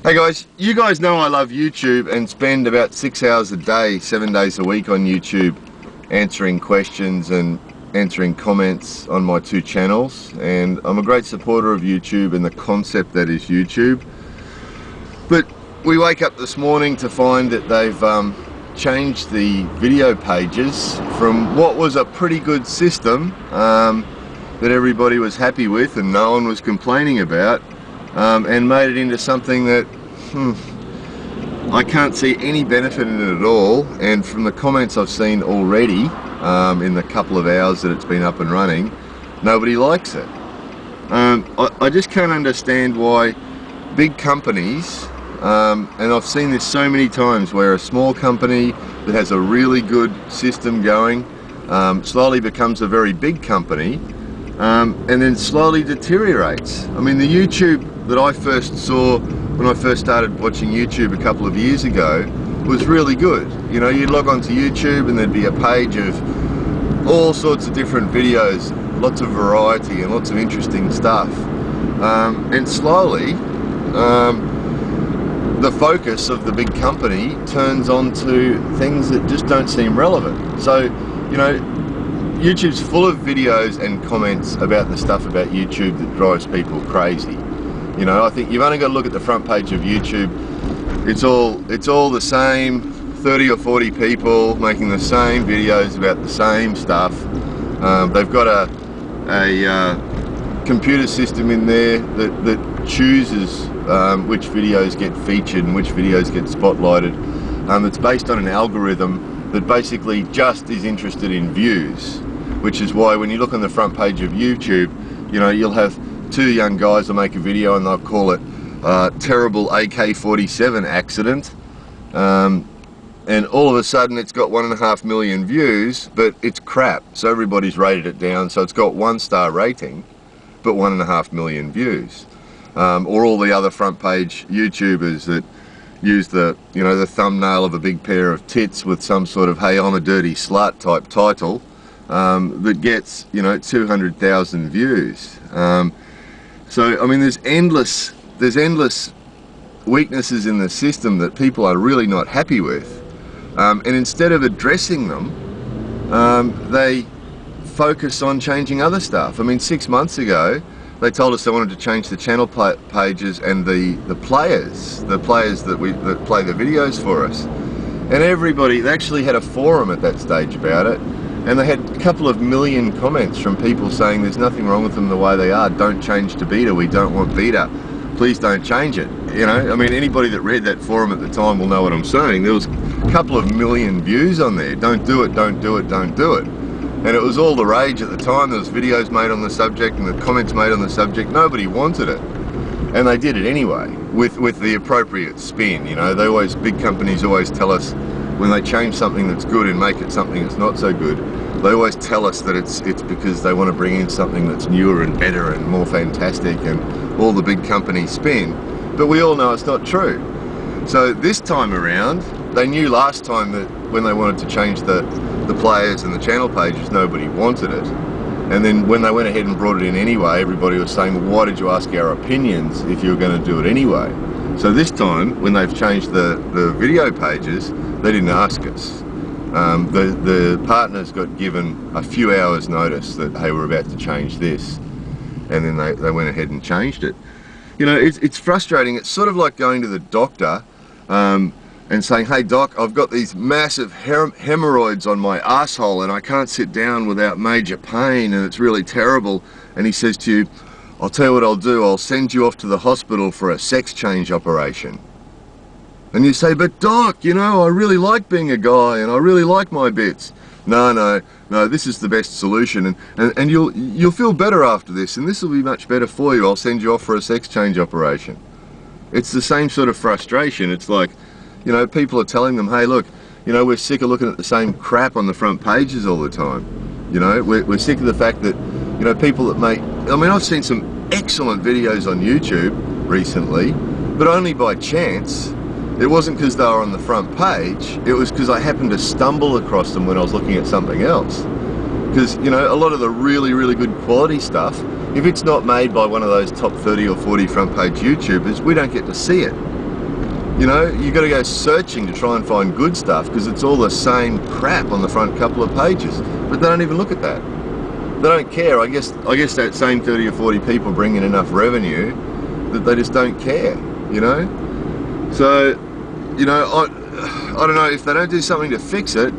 Hey guys, you guys know I love YouTube and spend about 6 hours a day, 7 days a week on YouTube answering questions and answering comments on my two channels, and I'm a great supporter of YouTube and the concept that is YouTube. But we wake up this morning to find that they've changed the video pages from what was a pretty good system that everybody was happy with and no one was complaining about, and made it into something that I can't see any benefit in it at all. And from the comments I've seen already in the couple of hours that it's been up and running, nobody likes it. I just can't understand why big companies, and I've seen this so many times, where a small company that has a really good system going slowly becomes a very big company, and then slowly deteriorates. I mean, the YouTube that I first saw when I first started watching YouTube a couple of years ago was really good. You know, you'd log onto YouTube and there'd be a page of all sorts of different videos, lots of variety and lots of interesting stuff. And slowly, the focus of the big company turns onto things that just don't seem relevant. So, you know, YouTube's full of videos and comments about the stuff about YouTube that drives people crazy. You know, I think you've only got to look at the front page of YouTube. It's all the same 30 or 40 people making the same videos about the same stuff. They've got a computer system in there that chooses which videos get featured and which videos get spotlighted. It's based on an algorithm that basically just is interested in views, which is why when you look on the front page of YouTube, you know, you'll have two young guys will make a video and they'll call it terrible AK-47 accident, and all of a sudden it's got 1.5 million views, but it's crap, so everybody's rated it down, so it's got 1-star rating but 1.5 million views. Or all the other front page YouTubers that use the, you know, the thumbnail of a big pair of tits with some sort of "hey, I'm a dirty slut" type title, that gets, you know, 200,000 views. So I mean, there's endless weaknesses in the system that people are really not happy with, and instead of addressing them, they focus on changing other stuff. I mean, 6 months ago they told us they wanted to change the channel pages and the players that play the videos for us, and everybody, they actually had a forum at that stage about it, and they had a couple of million comments from people saying there's nothing wrong with them the way they are, don't change to beta, we don't want beta, please don't change it. You know, I mean, anybody that read that forum at the time will know what I'm saying. There was a couple of million views on there, don't do it, don't do it, don't do it. And it was all the rage at the time. There was videos made on the subject and the comments made on the subject. Nobody wanted it, and they did it anyway with the appropriate spin. You know, big companies always tell us when they change something that's good and make it something that's not so good, they always tell us that it's because they want to bring in something that's newer and better and more fantastic, and all the big company spin. But we all know it's not true. So this time around, they knew last time that when they wanted to change the players and the channel pages, nobody wanted it. And then when they went ahead and brought it in anyway, everybody was saying, well, why did you ask our opinions if you were going to do it anyway? So this time, when they've changed the video pages, they didn't ask us. The partners got given a few hours notice that, hey, we're about to change this, and then they went ahead and changed it. You know, it's frustrating. It's sort of like going to the doctor and saying, hey doc, I've got these massive hemorrhoids on my asshole and I can't sit down without major pain and it's really terrible. And he says to you, I'll tell you what I'll do, I'll send you off to the hospital for a sex change operation. And you say, but doc, you know, I really like being a guy and I really like my bits. No, this is the best solution, and you'll feel better after this, and this will be much better for you. I'll send you off for a sex change operation. It's the same sort of frustration. It's like, you know, people are telling them, hey look, you know, we're sick of looking at the same crap on the front pages all the time. You know, we're sick of the fact that, you know, people that make, I mean, I've seen some excellent videos on YouTube recently, but only by chance. It wasn't because they were on the front page, it was because I happened to stumble across them when I was looking at something else. Because, you know, a lot of the really, really good quality stuff, if it's not made by one of those top 30 or 40 front page YouTubers, we don't get to see it. You know, you got to go searching to try and find good stuff because it's all the same crap on the front couple of pages. But they don't even look at that. They don't care. I guess that same 30 or 40 people bring in enough revenue that they just don't care, you know? So, you know, I don't know, if they don't do something to fix it,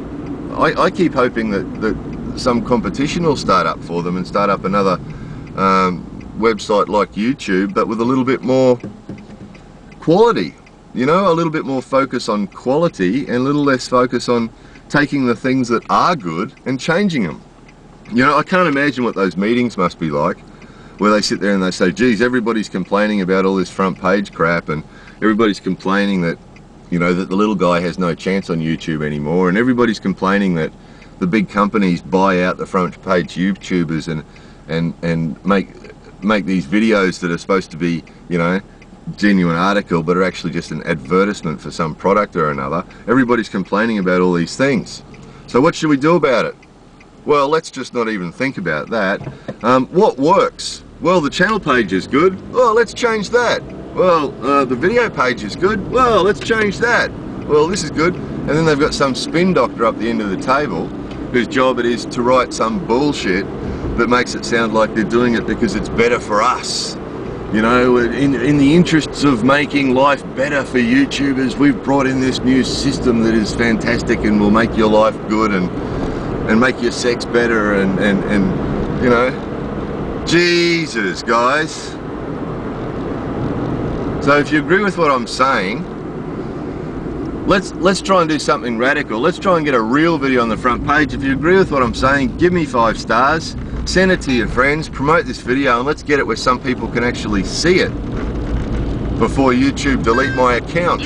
I keep hoping that some competition will start up for them and start up another website like YouTube, but with a little bit more quality, you know, a little bit more focus on quality and a little less focus on taking the things that are good and changing them. You know, I can't imagine what those meetings must be like, where they sit there and they say, geez, everybody's complaining about all this front page crap, and everybody's complaining that, you know, that the little guy has no chance on YouTube anymore, and everybody's complaining that the big companies buy out the front page YouTubers and make these videos that are supposed to be, you know, genuine article but are actually just an advertisement for some product or another. Everybody's complaining about all these things. So what should we do about it? Well, let's just not even think about that. What works? Well, the channel page is good. Well, let's change that. Well, the video page is good. Well, let's change that. Well, this is good. And then they've got some spin doctor up the end of the table whose job it is to write some bullshit that makes it sound like they're doing it because it's better for us. You know, in the interests of making life better for YouTubers, we've brought in this new system that is fantastic and will make your life good and make your sex better and you know, Jesus, guys. So if you agree with what I'm saying, let's try and do something radical. Let's try and get a real video on the front page. If you agree with what I'm saying, give me 5 stars, send it to your friends, promote this video, and let's get it where some people can actually see it before YouTube delete my account.